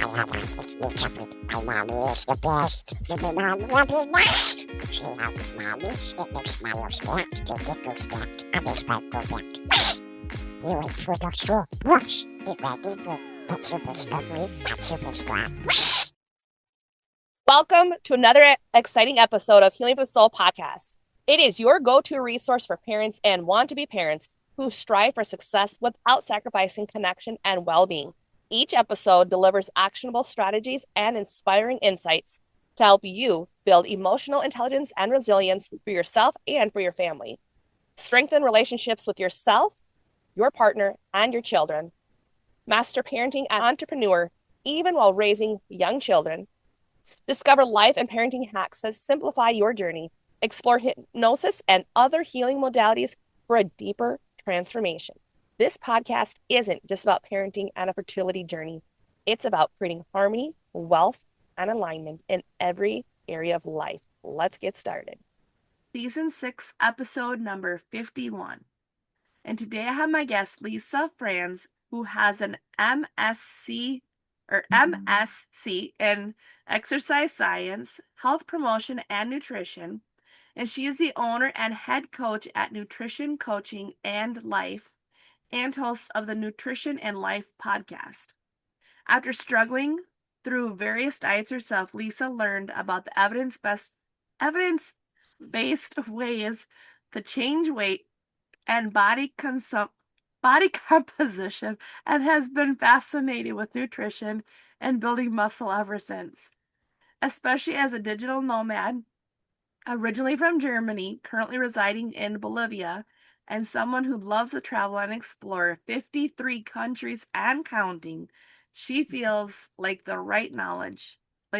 It's me, Capri. My mommy is the best. Super mom will be next. She helps mommy get their smiles back. To get those back. Others might go back. You wait for the straw. Brush. Get ready for it's super slippery. Not super strong. Welcome to another exciting episode of Healing the Soul podcast. It is your go-to resource for parents and want-to-be parents who strive for success without sacrificing connection and well-being. Each episode delivers actionable strategies and inspiring insights to help you build emotional intelligence and resilience for yourself and for your family. Strengthen relationships with yourself, your partner, and your children. Master parenting as an entrepreneur, even while raising young children. Discover life and parenting hacks that simplify your journey. Explore hypnosis and other healing modalities for a deeper transformation. This podcast isn't just about parenting and a fertility journey. It's about creating harmony, wealth, and alignment in every area of life. Let's get started. Season 6, episode number 51. And today I have my guest, Lisa Franz, who has an M.Sc. in exercise science, health promotion, and nutrition. And she is the owner and head coach at Nutrition Coaching and Life and host of the Nutrition and Life podcast. After struggling through various diets herself, Lisa learned about the evidence-based ways to change weight and body composition and has been fascinated with nutrition and building muscle ever since. Especially as a digital nomad, originally from Germany, currently residing in Bolivia, and someone who loves to travel and explore 53 countries and counting, she feels like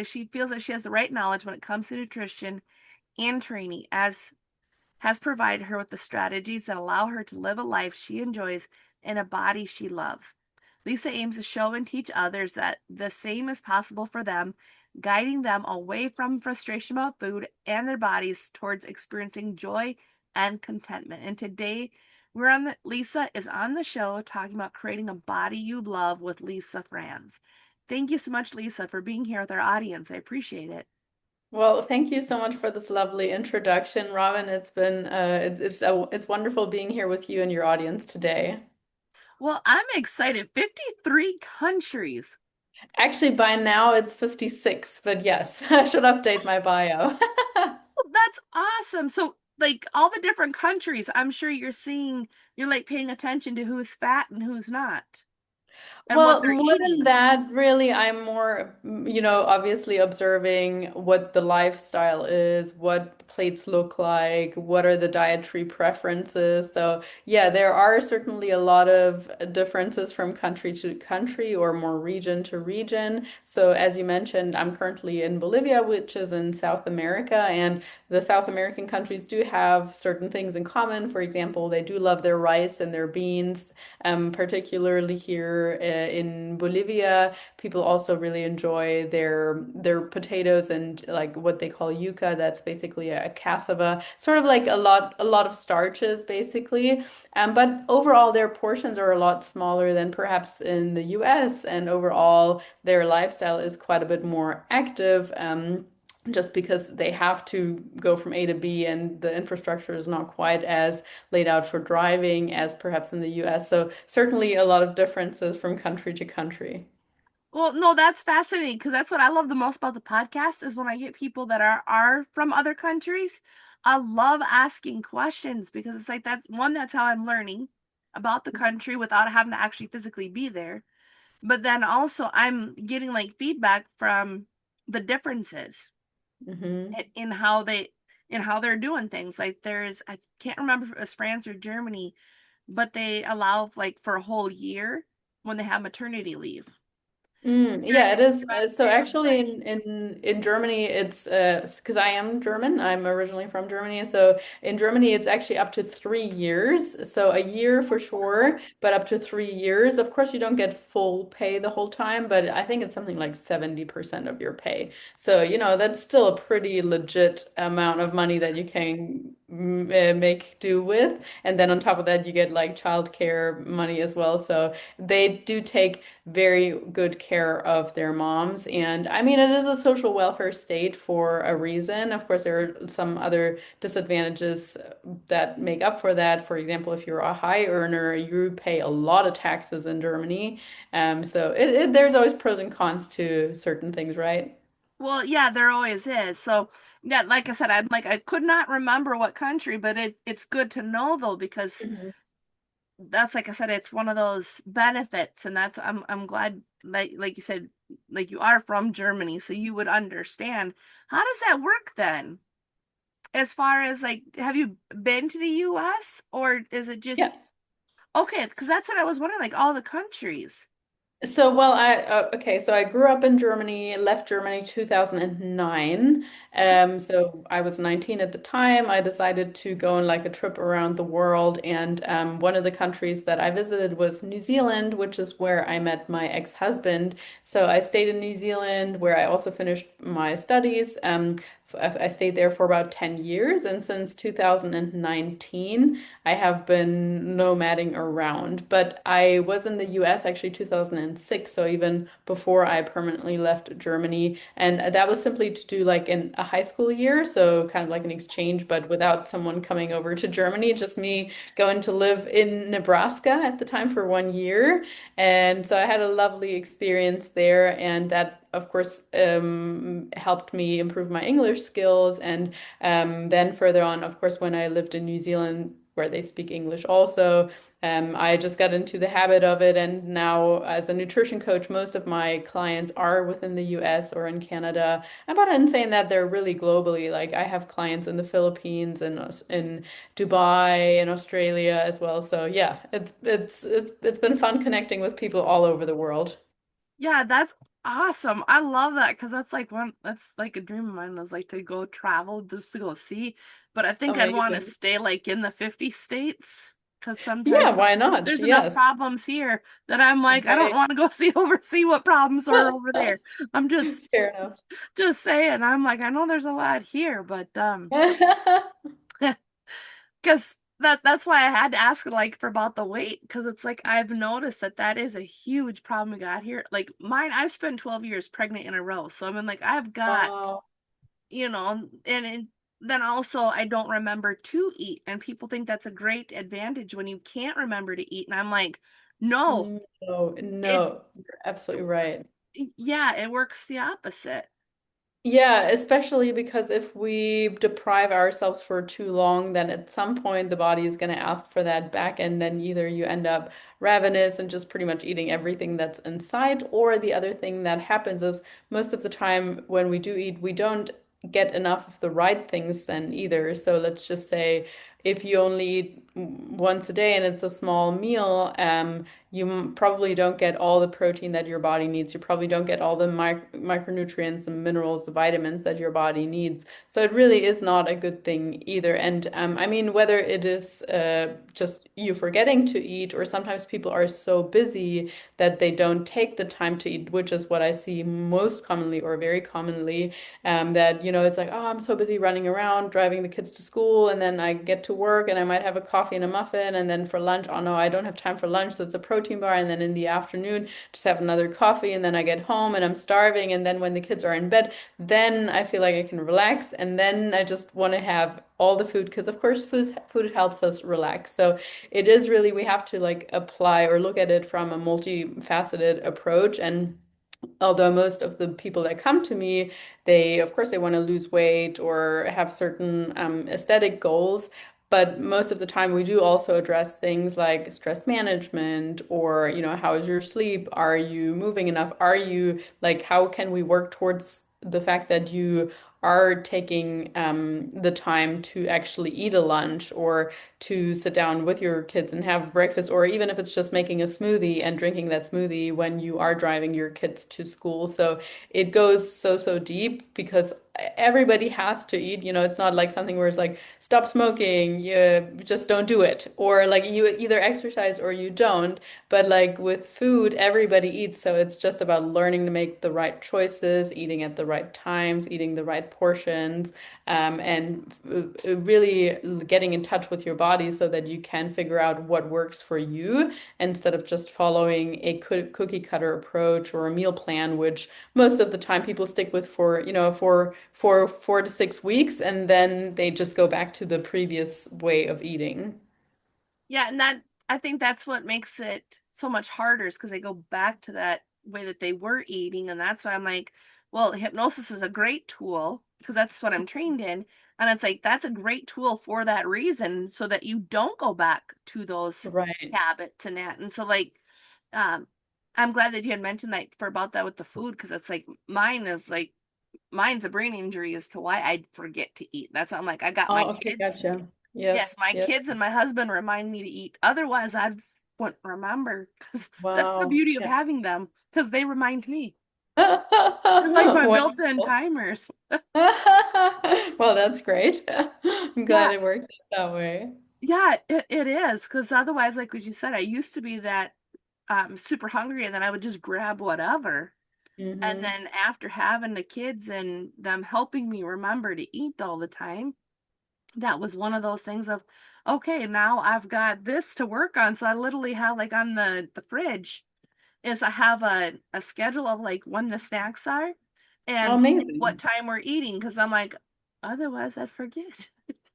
she feels that she has the right knowledge when it comes to nutrition and training, as has provided her with the strategies that allow her to live a life she enjoys in a body she loves. Lisa aims to show and teach others that the same is possible for them, guiding them away from frustration about food and their bodies towards experiencing joy and contentment. And today Lisa is on the show talking about creating a body you love with Lisa Franz. Thank you so much, Lisa, for being here with our audience. I appreciate it. Well, thank you so much for this lovely introduction, Robin. It's been it's wonderful being here with you and your audience today. Well, I'm excited. 53 countries. Actually, by now it's 56, but yes, I should update my bio. Well, that's awesome. So, like all the different countries, I'm sure you're like paying attention to who's fat and who's not, and what Well, they're more than eating. that, really, I'm more, obviously observing what the lifestyle is, what the plates look like, what are the dietary preferences. So, yeah, there are certainly a lot of differences from country to country or more region to region. So, as you mentioned, I'm currently in Bolivia, which is in South America, and the South American countries do have certain things in common. For example, they do love their rice and their beans, particularly here in Bolivia. People also really enjoy their potatoes and like what they call yuca. That's basically a cassava, sort of like a lot of starches basically. But overall, their portions are a lot smaller than perhaps in the US, and overall, their lifestyle is quite a bit more active. Just because they have to go from A to B and the infrastructure is not quite as laid out for driving as perhaps in the US. So certainly a lot of differences from country to country. Well, no, that's fascinating because that's what I love the most about the podcast is when I get people that are from other countries. I love asking questions because it's like that's how I'm learning about the country without having to actually physically be there. But then also I'm getting like feedback from the differences Hmm. in how they're doing things. Like I can't remember if it was France or Germany, but they allow like for a whole year when they have maternity leave. Here Yeah, in it is. the US, So it's actually, like in Germany, it's because I am German. I'm originally from Germany. So in Germany, it's actually up to 3 years. So a year for sure, but up to 3 years. Of course, you don't get full pay the whole time, but I think it's something like 70% of your pay. So, that's still a pretty legit amount of money that you can make do with. And then on top of that, you get like childcare money as well. So they do take very good care of their moms. And I mean, it is a social welfare state for a reason. Of course, there are some other disadvantages that make up for that. For example, if you're a high earner, you pay a lot of taxes in Germany. So there's always pros and cons to certain things, right? Well, yeah, there always is. So, yeah, like I said, I'm like I could not remember what country, but it's good to know though because Mhm. that's like I said, it's one of those benefits, and that's I'm glad like you said, like you are from Germany, so you would understand. How does that work then? As far as like, have you been to the US or is it just Yes. okay? Because that's what I was wondering, like all the countries. So, well, okay, so I grew up in Germany, left Germany 2009. So I was 19 at the time. I decided to go on like a trip around the world, and one of the countries that I visited was New Zealand, which is where I met my ex-husband. So I stayed in New Zealand, where I also finished my studies. I stayed there for about 10 years, and since 2019. I have been nomading around, but I was in the US actually 2006, so even before I permanently left Germany. And that was simply to do like a high school year, so kind of like an exchange, but without someone coming over to Germany, just me going to live in Nebraska at the time for 1 year. And so I had a lovely experience there, and that, of course, helped me improve my English skills. And then further on, of course, when I lived in New Zealand, where they speak English also, I just got into the habit of it. And now, as a nutrition coach, most of my clients are within the US or in Canada. But in saying that, they're really globally. Like I have clients in the Philippines and in Dubai and Australia as well. So yeah, it's been fun connecting with people all over the world. Yeah, that's awesome. I love that because that's like a dream of mine was like to go travel just to go see. But I think I'd want to Amazing. stay like in the 50 states because Yeah, sometimes why not? there's enough Yes. problems here that I'm like, I don't Right. want to go see what problems are over there. I'm Fair enough. just saying. I'm like, I know there's a lot here, but because that's why I had to ask like for about the weight because it's like I've noticed that is a huge problem we got here. Like mine, I've spent 12 years pregnant in a row, so I mean like I've got Wow. and then also I don't remember to eat, and people think that's a great advantage when you can't remember to eat, and I'm like, no, No, it's no, you're absolutely right. yeah, it works the opposite. Yeah, especially because if we deprive ourselves for too long, then at some point the body is going to ask for that back, and then either you end up ravenous and just pretty much eating everything that's inside, or the other thing that happens is most of the time when we do eat, we don't get enough of the right things then either. So let's just say if you only eat once a day and it's a small meal, you probably don't get all the protein that your body needs. You probably don't get all the micronutrients and minerals, the vitamins that your body needs. So it really is not a good thing either. And I mean, whether it is just you forgetting to eat, or sometimes people are so busy that they don't take the time to eat, which is what I see most commonly or very commonly. That, it's like, oh, I'm so busy running around, driving the kids to school, and then I get to work and I might have a coffee and a muffin, and then for lunch, oh no, I don't have time for lunch, so it's a protein bar, and then in the afternoon, just have another coffee, and then I get home and I'm starving, and then when the kids are in bed, then I feel like I can relax, and then I just want to have all the food because of course food helps us relax. So it is really we have to like apply or look at it from a multifaceted approach. And although most of the people that come to me, of course, they want to lose weight or have certain aesthetic goals. But most of the time, we do also address things like stress management, or, how is your sleep? Are you moving enough? How can we work towards the fact that you are taking the time to actually eat a lunch, or to sit down with your kids and have breakfast, or even if it's just making a smoothie and drinking that smoothie when you are driving your kids to school. So it goes so, so deep because everybody has to eat. It's not like something where it's like, stop smoking, you just don't do it. Or like you either exercise or you don't. But like with food, everybody eats. So it's just about learning to make the right choices, eating at the right times, eating the right portions, and really getting in touch with your body body so that you can figure out what works for you instead of just following a cookie cutter approach or a meal plan, which most of the time people stick with for, for 4 to 6 weeks, and then they just go back to the previous way of eating. Yeah, and that I think that's what makes it so much harder is because they go back to that way that they were eating. And that's why I'm like, well, hypnosis is a great tool because that's what I'm trained in. And it's like that's a great tool for that reason, so that you don't go back to those Right. habits and that. And so like um I'm glad that you had mentioned that for about that with the food, because it's like mine's a brain injury as to why I forget to eat. That's I'm like I got my Oh, okay, kids. gotcha. Yes, Yes, my yes. kids and my husband remind me to eat. Otherwise, I wouldn't remember, because that's the Wow. beauty of Yeah. having them, because they remind me. They're like my built-in Wonderful. timers. Well, that's great. I'm glad Yeah, it works out that way. yeah, it is. Because otherwise, like what you said, I used to be that super hungry, and then I would just grab whatever. And Hmm. then after having the kids and them helping me remember to eat all the time, that was one of those things of, okay, now I've got this to work on. So I literally have like on the fridge is I have a schedule of like when the snacks are Oh, and what amazing. time we're eating, because I'm like, otherwise I'd forget.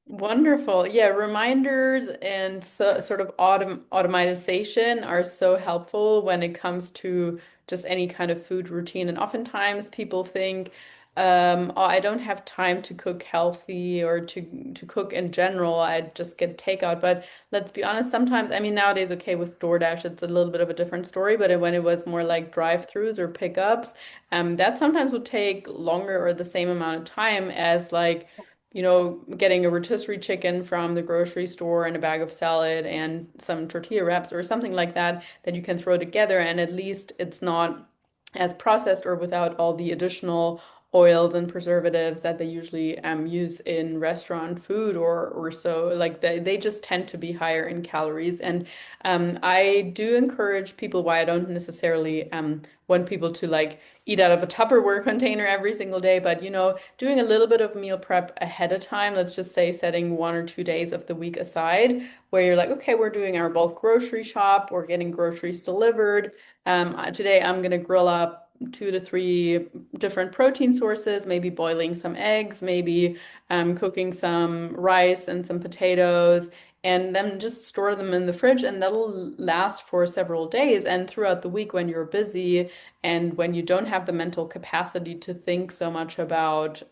Wonderful. Yeah, reminders and sort of automatization are so helpful when it comes to just any kind of food routine. And oftentimes people think, oh, I don't have time to cook healthy or to cook in general. I just get takeout. But let's be honest, sometimes, I mean, nowadays, okay, with DoorDash, it's a little bit of a different story. But when it was more like drive-throughs or pickups, that sometimes would take longer or the same amount of time as like getting a rotisserie chicken from the grocery store and a bag of salad and some tortilla wraps or something like that that you can throw together, and at least it's not as processed or without all the additional oils and preservatives that they usually use in restaurant food or so. Like they just tend to be higher in calories. And I do encourage people, why I don't necessarily want people to like eat out of a Tupperware container every single day, but doing a little bit of meal prep ahead of time. Let's just say setting 1 or 2 days of the week aside where you're like, okay, we're doing our bulk grocery shop, we're getting groceries delivered. Today I'm gonna grill up 2 to 3 different protein sources, maybe boiling some eggs, maybe cooking some rice and some potatoes, and then just store them in the fridge, and that'll last for several days. And throughout the week, when you're busy and when you don't have the mental capacity to think so much about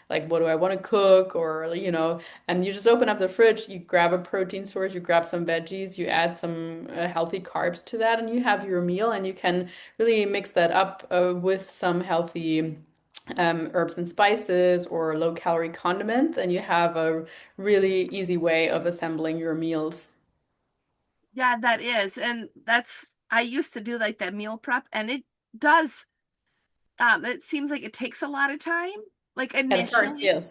like what do I want to cook, or and you just open up the fridge, you grab a protein source, you grab some veggies, you add some healthy carbs to that, and you have your meal, and you can really mix that up with some healthy herbs and spices or low calorie condiments, and you have a really easy way of assembling your meals. Yeah, that is. And that's I used to do like that meal prep, and it does it seems like it takes a lot of time, like At first, initially, yes.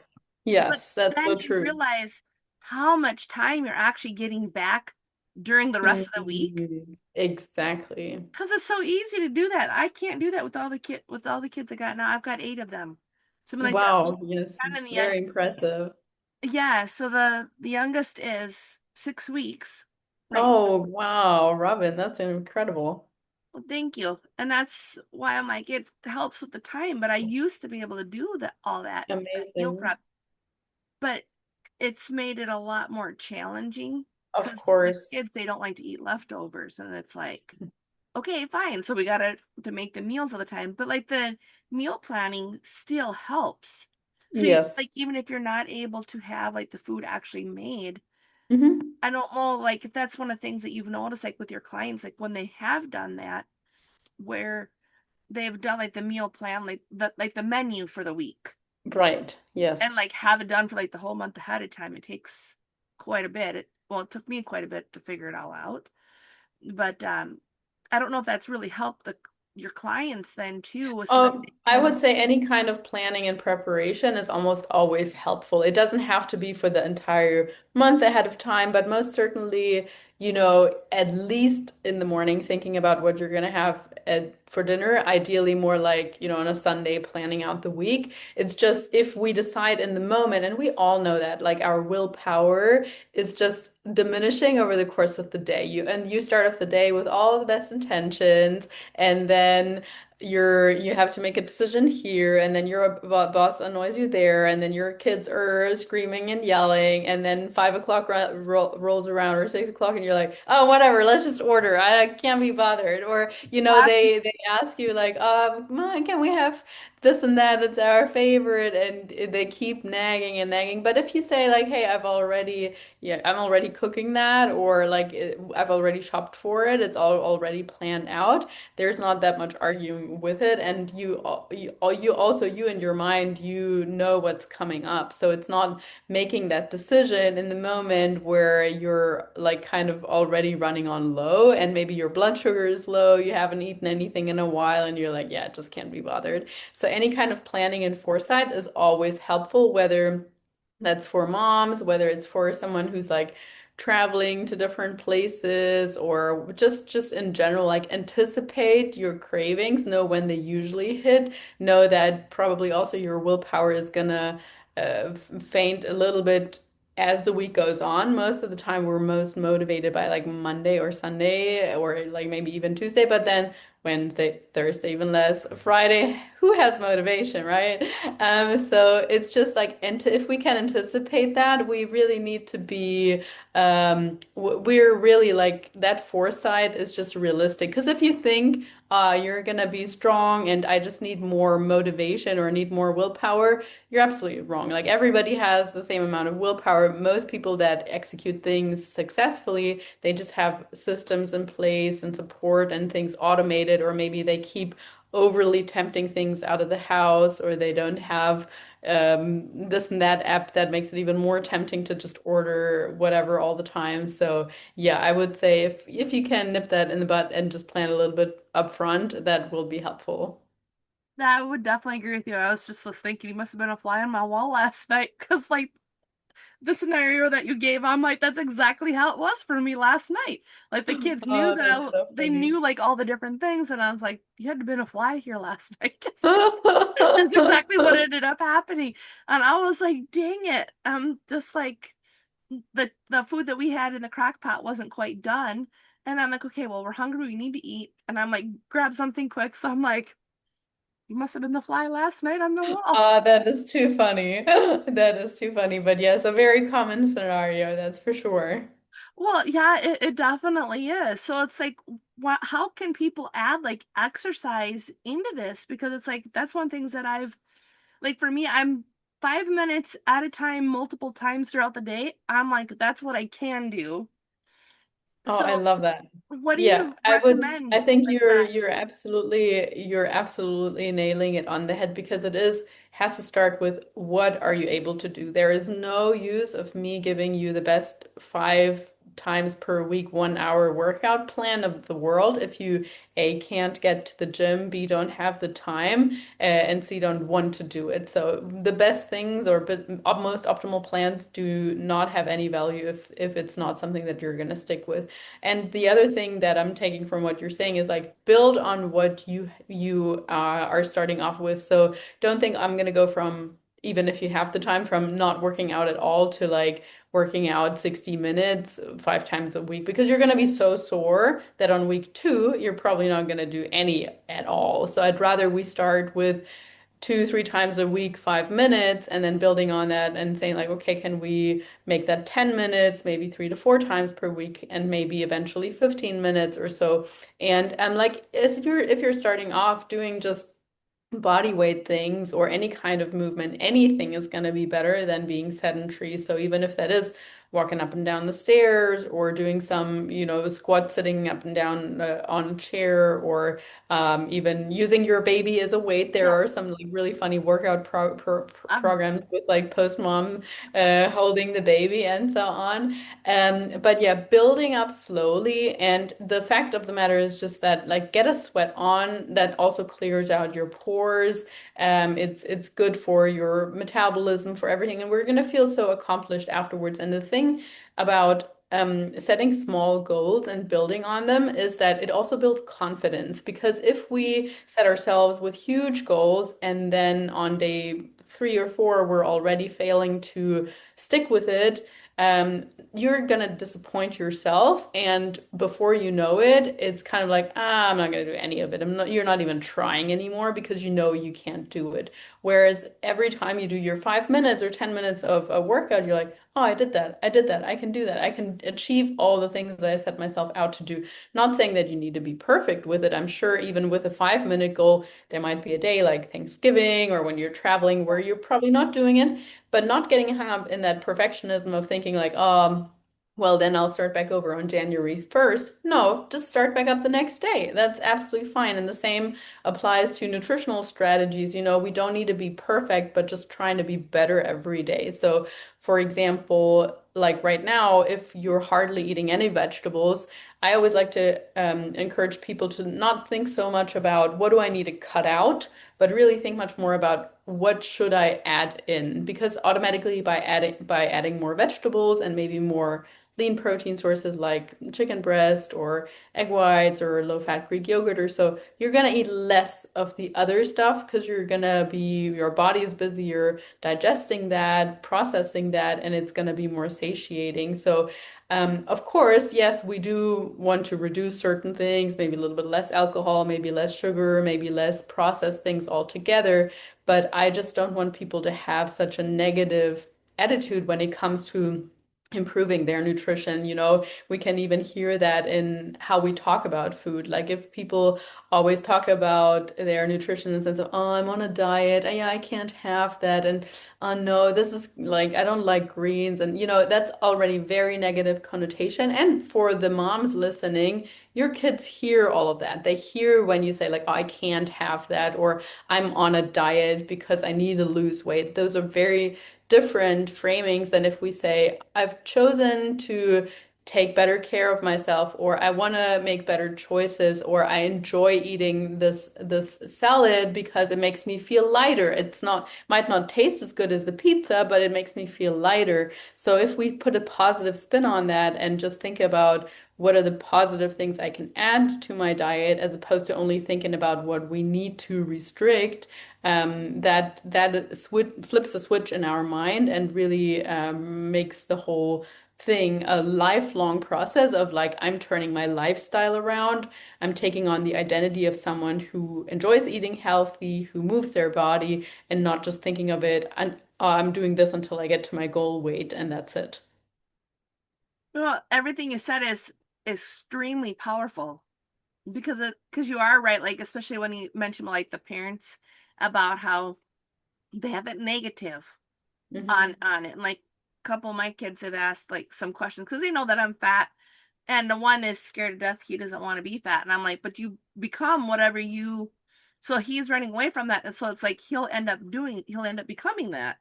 but Yes, that's then so you true. realize how much time you're actually getting back during the rest of the week. Exactly. Because it's so easy to do that. I can't do that with all the kids I got now. I've got 8 of them. Something like the old Wow, yes, and the young. very impressive. Yeah, so the youngest is 6 weeks right now. Oh, wow, Robin, that's incredible. Well, thank you. And that's why I'm like, it helps with the time, but I used to be able to do all that meal Amazing. prep, but it's made it a lot more challenging Of because the course. kids, they don't like to eat leftovers. And it's like, okay, fine. So we gotta to make the meals all the time. But like the meal planning still helps. So Yes. like even if you're not able to have like the food actually made, Hmm. I don't know, like if that's one of the things that you've noticed, like with your clients, like when they have done that, where they've done like the meal plan, like the menu for the week, Right. and Yes. like have it done for like the whole month ahead of time. It takes quite a bit. It took me quite a bit to figure it all out. But I don't know if that's really helped your clients then too, so that they I would can. say any kind of planning and preparation is almost always helpful. It doesn't have to be for the entire month ahead of time, but most certainly, at least in the morning, thinking about what you're going to have for dinner, ideally more like, on a Sunday planning out the week. It's just if we decide in the moment, and we all know that, like our willpower is just diminishing over the course of the day. You start off the day with all the best intentions, and then you have to make a decision here, and then your boss annoys you there, and then your kids are screaming and yelling, and then 5 o'clock rolls around, or 6 o'clock, and you're like, oh, whatever, let's just order. I can't be bothered. Or That's they ask you like, "Mom, can we have this and that? It's our favorite," and they keep nagging and nagging. But if you say like, "Hey, I'm already cooking that," or like, I've already shopped for it, it's all already planned out. There's not that much arguing with it, and you also, you in your mind, you know what's coming up, so it's not making that decision in the moment where you're like kind of already running on low, and maybe your blood sugar is low, you haven't eaten anything in a while, and you're like, yeah, just can't be bothered. So any kind of planning and foresight is always helpful, whether that's for moms, whether it's for someone who's like traveling to different places, or just in general, like anticipate your cravings, know when they usually hit, know that probably also your willpower is gonna faint a little bit as the week goes on. Most of the time we're most motivated by like Monday or Sunday, or like maybe even Tuesday, but then Wednesday, Thursday, even less. Friday, who has motivation, right? So it's just like, and if we can anticipate that, we really need to be, we're really like, that foresight is just realistic. Because if you think, you're gonna be strong and I just need more motivation or need more willpower, you're absolutely wrong. Like everybody has the same amount of willpower. Most people that execute things successfully, they just have systems in place and support and things automated, or maybe they keep overly tempting things out of the house, or they don't have this and that app that makes it even more tempting to just order whatever all the time. So yeah, I would say if you can nip that in the butt and just plan a little bit upfront, that will be helpful. that I would definitely agree with you. I was just thinking, you must have been a fly on my wall last night because, like, the scenario that you gave, I'm like, that's exactly how it was for me last night. Like, the kids knew Oh, that that's so they funny. knew like all the different things, and I was like, you had to been a fly here last night. That's exactly what ended up happening, and I was like, dang it. Just like the food that we had in the crock pot wasn't quite done, and I'm like, okay, well, we're hungry, we need to eat, and I'm like, grab something quick. So I'm like, you must have been the fly last night on the wall. That is too funny. That is too funny. But yes, a very common scenario, that's for sure. Well, yeah, it definitely is. So it's like, what? How can people add like exercise into this? Because it's like that's one things that I've like for me, I'm 5 minutes at a time, multiple times throughout the day. I'm like, that's what I can do. Oh, I So, love that. what do Yeah, you I recommend think like that? you're absolutely nailing it on the head, because it has to start with what are you able to do. There is no use of me giving you the best 5 times per week 1 hour workout plan of the world if you A, can't get to the gym, B, don't have the time, and C, don't want to do it. So the best things, or most optimal plans, do not have any value if it's not something that you're going to stick with. And the other thing that I'm taking from what you're saying is like, build on what you are starting off with. So don't think I'm gonna go from, even if you have the time, from not working out at all to like working out 60 minutes 5 times a week, because you're gonna be so sore that on week 2 you're probably not gonna do any at all. So I'd rather we start with 2, 3 times a week, 5 minutes, and then building on that and saying like, okay, can we make that 10 minutes, maybe 3 to 4 times per week, and maybe eventually 15 minutes or so. And I'm like, if you're starting off doing just body weight things or any kind of movement, anything is going to be better than being sedentary. So even if that is walking up and down the stairs, or doing some, squat sitting up and down on a chair, or even using your baby as a weight. There Yeah, are some like really funny workout I'm programs with like post mom holding the baby and so on. But yeah, building up slowly. And the fact of the matter is just that, like, get a sweat on. That also clears out your pores. It's good for your metabolism, for everything, and we're gonna feel so accomplished afterwards. And the thing about setting small goals and building on them is that it also builds confidence. Because if we set ourselves with huge goals and then on day 3 or 4 we're already failing to stick with it, you're gonna disappoint yourself, and before you know it, it's kind of like, ah, I'm not gonna do any of it. You're not even trying anymore because you know you can't do it. Whereas every time you do your 5 minutes or 10 minutes of a workout, you're like, oh, I did that. I did that. I can do that. I can achieve all the things that I set myself out to do. Not saying that you need to be perfect with it. I'm sure even with a 5 minute goal, there might be a day like Thanksgiving or when you're traveling where you're probably not doing it, but not getting hung up in that perfectionism of thinking like, well, then I'll start back over on January 1st. No, just start back up the next day. That's absolutely fine. And the same applies to nutritional strategies. We don't need to be perfect, but just trying to be better every day. So, for example, like right now, if you're hardly eating any vegetables, I always like to encourage people to not think so much about what do I need to cut out, but really think much more about what should I add in, because automatically by adding more vegetables and maybe more lean protein sources like chicken breast or egg whites or low-fat Greek yogurt or so, you're gonna eat less of the other stuff because your body is busier digesting that, processing that, and it's gonna be more satiating. So of course, yes, we do want to reduce certain things, maybe a little bit less alcohol, maybe less sugar, maybe less processed things altogether. But I just don't want people to have such a negative attitude when it comes to improving their nutrition. We can even hear that in how we talk about food. Like if people always talk about their nutrition in the sense of, oh, I'm on a diet. Yeah, I can't have that. And oh no, this is like, I don't like greens. And that's already very negative connotation. And for the moms listening, your kids hear all of that. They hear when you say like, oh, I can't have that, or I'm on a diet because I need to lose weight. Those are very different framings than if we say, I've chosen to take better care of myself, or I want to make better choices, or I enjoy eating this salad because it makes me feel lighter. It's not might not taste as good as the pizza, but it makes me feel lighter. So if we put a positive spin on that and just think about what are the positive things I can add to my diet, as opposed to only thinking about what we need to restrict, that flips the switch in our mind and really makes the whole thing a lifelong process of like, I'm turning my lifestyle around. I'm taking on the identity of someone who enjoys eating healthy, who moves their body, and not just thinking of it, and I'm doing this until I get to my goal weight and that's it. Well, everything you said is extremely powerful because you are right, like especially when you mention like the parents about how they have that negative Hmm. on it. And like a couple of my kids have asked like some questions because they know that I'm fat. And the one is scared to death. He doesn't want to be fat. And I'm like, but you become whatever you. So he's running away from that. And so it's like he'll end up becoming that.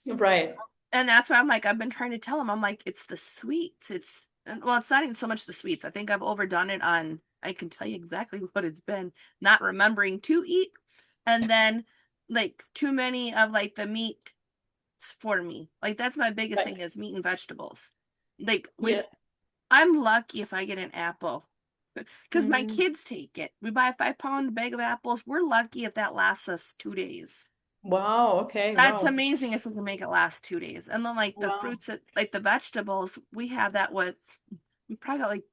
Right. And that's why I'm like, I've been trying to tell him, I'm like, it's the sweets. Well, it's not even so much the sweets. I think I've overdone it on, I can tell you exactly what it's been, not remembering to eat. And then like too many of like the meat for me. Like that's my biggest Right. thing is meat and vegetables. Like Yeah. I'm lucky if I get an apple because my Mhm. kids take it. We buy a 5 pound bag of apples. We're lucky if that lasts us 2 days. Wow. Okay. That's Wow. amazing if we can make it last 2 days. And then like the Wow. fruits, like the vegetables, we have that with, we probably got like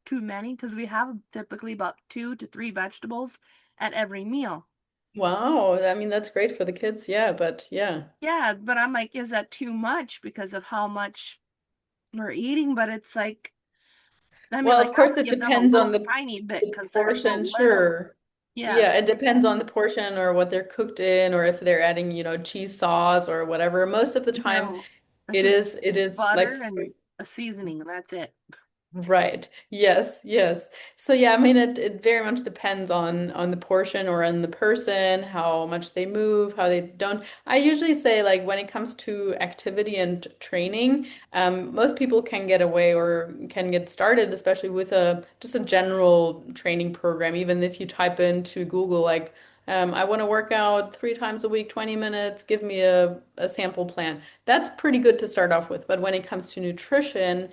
too many because we have typically about 2 to 3 vegetables at every meal. Wow. I mean, that's great for the kids. Yeah. But yeah. Yeah, but I'm like, is that too much because of how much we're eating? But it's like, I mean, Well, like of I'll course, it give them a depends on little the, tiny bit the because they're so portion. little. Sure. Yes, Yeah. It depends on the portion or what they're cooked in, or if they're adding, cheese sauce or whatever. Most of the time, no, it's it just is, it is like butter and a seasoning, and that's it. right. Yes, yes. So yeah, I mean it very much depends on the portion or on the person, how much they move, how they don't. I usually say like when it comes to activity and training, most people can get away or can get started, especially with a just a general training program. Even if you type into Google like I want to work out 3 times a week, 20 minutes, give me a sample plan. That's pretty good to start off with. But when it comes to nutrition,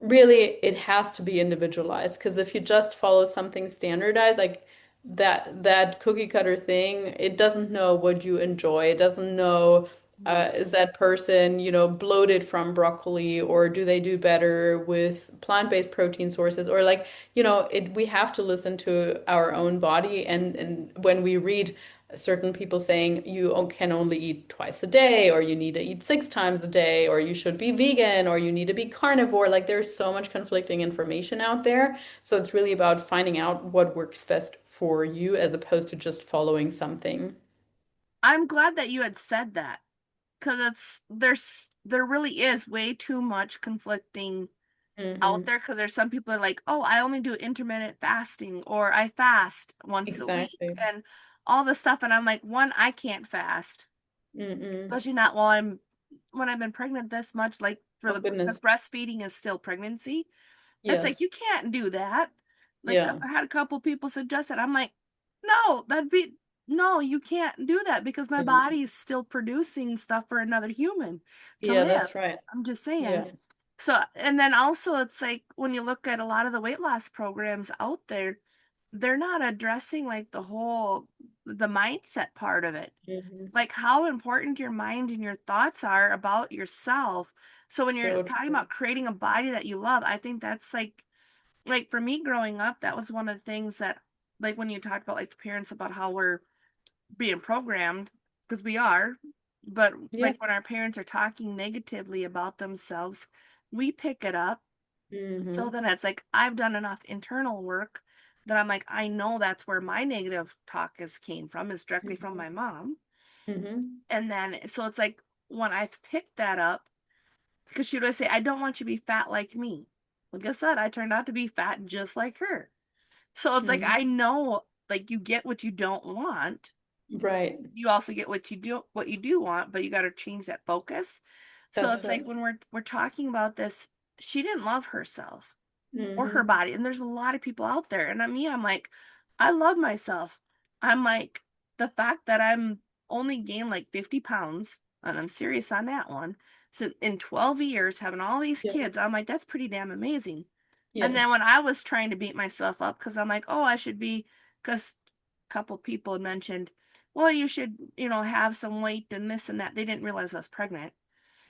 really it has to be individualized, because if you just follow something standardized, like that cookie cutter thing, it doesn't know what you enjoy. It doesn't know, is that person, bloated from broccoli, or do they do better with plant-based protein sources, or like, we have to listen to our own body. And when we read certain people saying can only eat twice a day, or you need to eat 6 times a day, or you should be vegan, or you need to be carnivore. Like there's so much conflicting information out there. So it's really about finding out what works best for you as opposed to just following something. I'm glad that you had said that because there really is way too much conflicting out Hmm. there because there's some people are like, oh, I only do intermittent fasting or I fast once a week Exactly. and all this stuff. And I'm like, one, I can't fast, Mm-mm. especially not while when I've been pregnant this much, like Oh because goodness. breastfeeding is still pregnancy. It's like Yes. you can't do that. Like Yeah. I had a couple people suggest it. I'm like, no, no, you can't do that because my Mm. body is still producing stuff for another human to Yeah, live. that's right. I'm just saying. Yeah. So, and then also it's like when you look at a lot of the weight loss programs out there, they're not addressing like the mindset part of it. Hmm. Like how important your mind and your thoughts are about yourself. So when you're So talking true. about creating a body that you love, I think that's like for me growing up, that was one of the things that like when you talk about like the parents about how we're being programmed, because we are, but Yeah. like when our parents are talking negatively about themselves, we pick it up. So Hmm. then it's like I've done enough internal work that I'm like, I know that's where my negative talk is came from, is directly from Hmm. my mom. Hmm. And then so it's like when I've picked that up, because she would say, I don't want you to be fat like me. Like I said, I turned out to be fat just like her. So it's like Hmm. I know like you get what you don't want. Right. You also get what you do want, but you got to change that focus. So That's it's like right. when we're talking about this, she didn't love herself or her Hmm. body. And there's a lot of people out there. And I'm like, I love myself. I'm like, the fact that I'm only gained like 50 pounds, and I'm serious on that one. So in 12 years, having all these Yeah. kids, I'm like, that's pretty damn amazing. And then Yes. when I was trying to beat myself up, because I'm like, oh, I should be, because a couple people had mentioned, well, you should, have some weight and this and that. They didn't realize I was pregnant.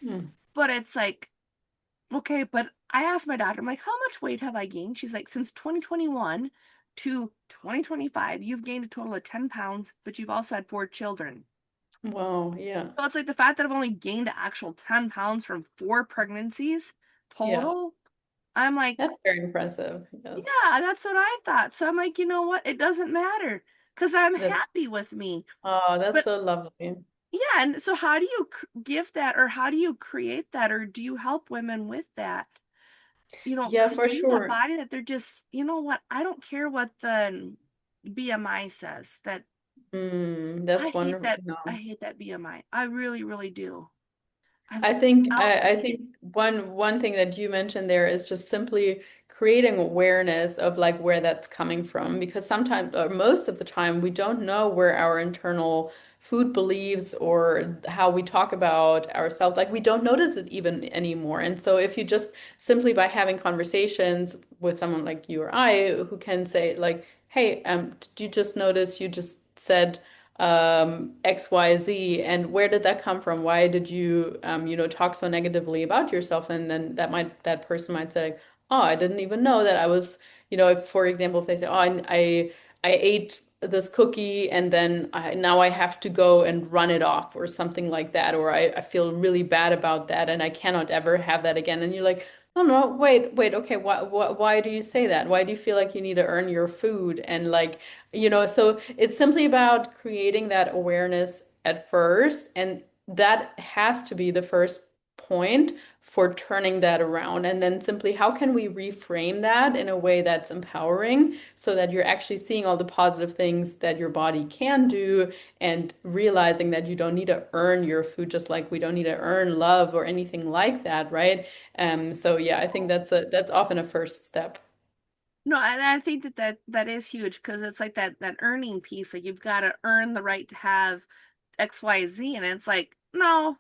Mm. But it's like, okay, but I asked my doctor, I'm like, how much weight have I gained? She's like, since 2021 to 2025, you've gained a total of 10 pounds, but you've also had 4 children. Wow. Yeah. So it's like the fact that I've only gained the actual 10 pounds from 4 pregnancies Yeah. total. I'm like, That's very impressive. Yes. yeah, that's what I thought. So I'm like, you know what? It doesn't matter because I'm That, happy with me. oh, that's But so lovely. yeah, and so how do you give that or how do you create that or do you help women with that? Yeah, for Creating a sure. body that they're just, you know what? I don't care what the BMI says. That I That's hate wonderful. that. I No. hate that BMI. I really, really do. I I think out. I think one thing that you mentioned there is just simply creating awareness of like where that's coming from, because sometimes or most of the time we don't know where our internal food beliefs or how we talk about ourselves, like we don't notice it even anymore. And so if you just simply by having conversations with someone like you or I who can say like, hey, did you just notice you just said XYZ, and where did that come from? Why did you, talk so negatively about yourself? And then that person might say, oh, I didn't even know that I was, if, for example, if they say, oh, I ate this cookie and then now I have to go and run it off or something like that, or I feel really bad about that and I cannot ever have that again. And you're like, no, no, wait, okay, why do you say that? Why do you feel like you need to earn your food? And like, so it's simply about creating that awareness at first, and that has to be the first point for turning that around. And then simply, how can we reframe that in a way that's empowering so that you're actually seeing all the positive things that your body can do and realizing that you don't need to earn your food, just like we don't need to earn love or anything like that, right? So yeah, I think that's often a first step. No, and I think that is huge because it's like that earning piece. Like you've got to earn the right to have XYZ, and it's like no,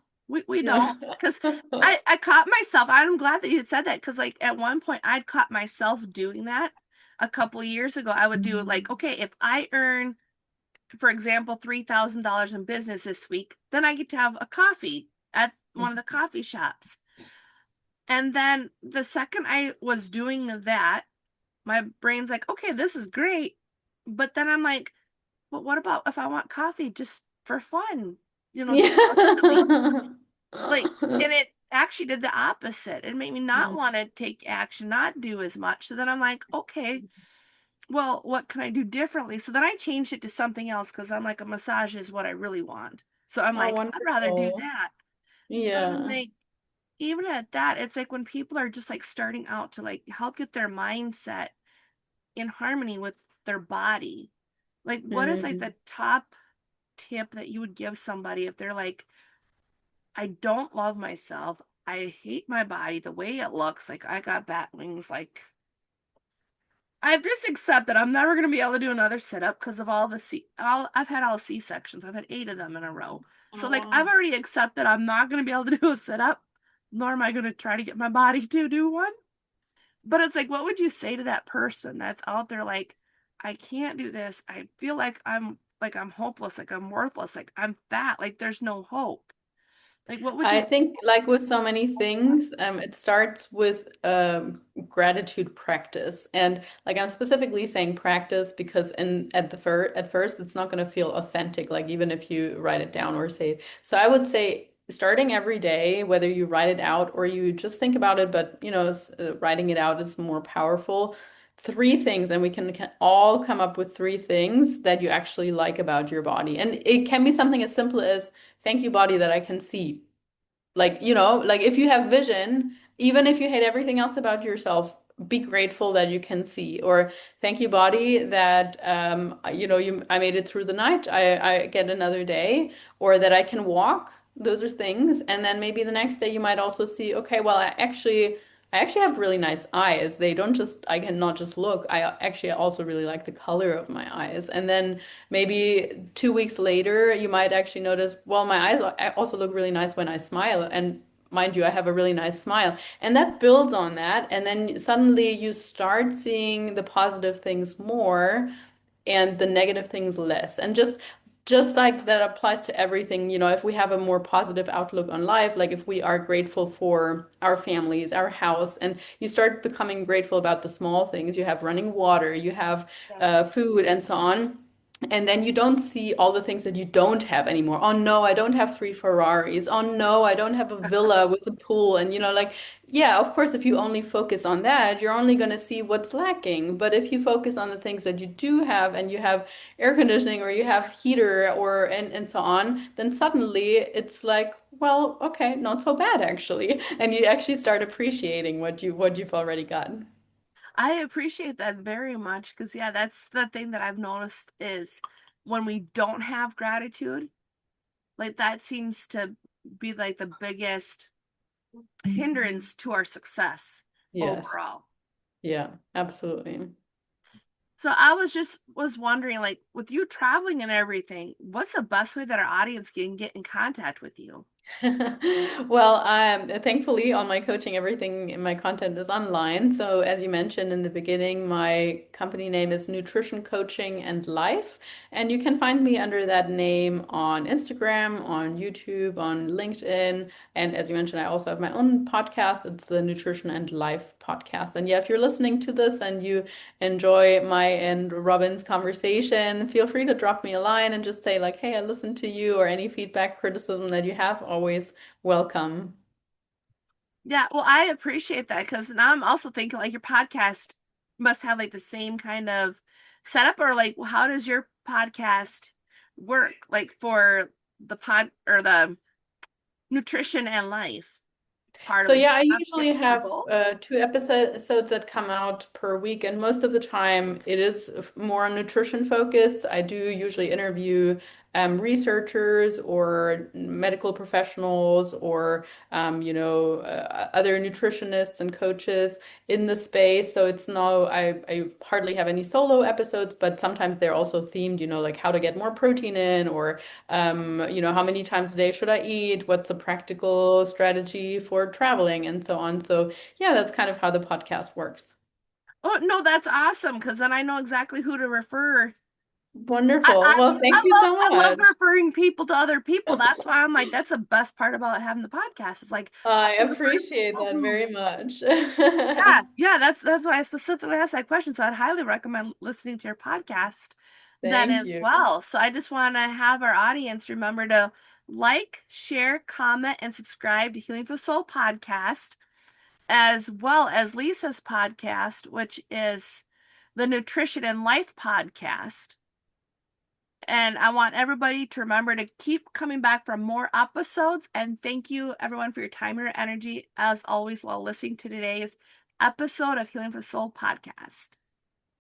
We don't, because I caught myself. I'm glad that you said that, because like at one point I'd caught myself doing that a couple years ago. I would do like, okay, if I earn, for example, $3,000 in business this week, then I get to have a coffee at one of the coffee shops. And then the second I was doing that, my brain's like, okay, this is great. But then I'm like, but what about if I want coffee just for fun? The week. Yeah. Like, and it actually did the opposite. It made me not want to take action, not do as much. So then I'm like, okay, well, what can I do differently? So then I changed it to something else, because I'm like, a massage is what I really want. So I'm Oh, like, I'd rather do wonderful. that. But I'm Yeah. like, even at that, it's like when people are just like starting out to like help get their mindset in harmony with their body. Like, what is like Mhm. the top tip that you would give somebody if they're like, I don't love myself. I hate my body, the way it looks. Like, I got bat wings. Like, I've just accepted I'm never gonna be able to do another sit up because of all the I've had all C-sections. I've had 8 of them in a row. So Oh, like, I've wow. already accepted I'm not gonna be able to do a sit up, nor am I gonna try to get my body to do one. But it's like, what would you say to that person that's out there like, I can't do this. I feel like I'm hopeless, like I'm worthless, like I'm fat, like there's no hope. Like, what would I you think, like with so many things, it starts with gratitude practice, and like I'm specifically saying practice because at first it's not going to feel authentic, like even if you write it down or say it. So I would say starting every day, whether you write it out or you just think about it, but writing it out is more powerful. Three things, and we can all come up with three things that you actually like about your body, and it can be something as simple as thank you, body, that I can see. Like, like if you have vision, even if you hate everything else about yourself, be grateful that you can see. Or thank you, body, that I made it through the night. I get another day, or that I can walk. Those are things. And then maybe the next day you might also see, okay, well, I actually have really nice eyes. I cannot just look. I actually also really like the color of my eyes. And then maybe 2 weeks later, you might actually notice, well, my eyes also look really nice when I smile. And mind you, I have a really nice smile. And that builds on that. And then suddenly you start seeing the positive things more and the negative things less. And just like that applies to everything, if we have a more positive outlook on life, like if we are grateful for our families, our house, and you start becoming grateful about the small things, you have running water, you have Yes. food, and so on. And then you don't see all the things that you don't have anymore. Oh no, I don't have 3 Ferraris. Oh no, I don't have a villa with a pool. And like, yeah, of course, if you only focus on that, you're only going to see what's lacking. But if you focus on the things that you do have, and you have air conditioning or you have heater or and so on, then suddenly it's like, well, okay, not so bad actually. And you actually start appreciating what you've already gotten. I appreciate that very much, because yeah, that's the thing that I've noticed is when we don't have gratitude, like that seems to be like the biggest hindrance to our success Yes. overall. Yeah, absolutely. So I was wondering, like, with you traveling and everything, what's the best way that our audience can get in contact with you? Well, thankfully, all my coaching, everything in my content is online. So, as you mentioned in the beginning, my company name is Nutrition Coaching and Life. And you can find me under that name on Instagram, on YouTube, on LinkedIn. And as you mentioned, I also have my own podcast. It's the Nutrition and Life podcast. And yeah, if you're listening to this and you enjoy my and Robin's conversation, feel free to drop me a line and just say, like, hey, I listened to you, or any feedback, criticism that you have, always welcome. Yeah, well, I appreciate that, because now I'm also thinking like your podcast must have like the same kind of setup, or like, how does your podcast work, like for the pod or the nutrition and life part So of it? Do yeah, I you have usually tips for have both? 2 episodes that come out per week, and most of the time it is more nutrition focused. I do usually interview researchers or medical professionals or other nutritionists and coaches in the space. So it's no, I hardly have any solo episodes, but sometimes they're also themed, like how to get more protein in, or how many times a day should I eat? What's a practical strategy for traveling and so on. So yeah, that's kind of how the podcast works. Oh, no, that's awesome, because then I know exactly who to refer. Wonderful. Well, thank you so I love much. referring people to other people. That's why I'm like, that's the best part about having the podcast. It's like, I I refer to appreciate people that who, very much. yeah, that's why I specifically asked that question. So I'd highly recommend listening to your podcast then Thank as you. well. So I just want to have our audience remember to like, share, comment, and subscribe to Healing for Soul podcast, as well as Lisa's podcast, which is the Nutrition and Life podcast. And I want everybody to remember to keep coming back for more episodes. And thank you, everyone, for your time and your energy, as always, while listening to today's episode of Healing for Soul podcast.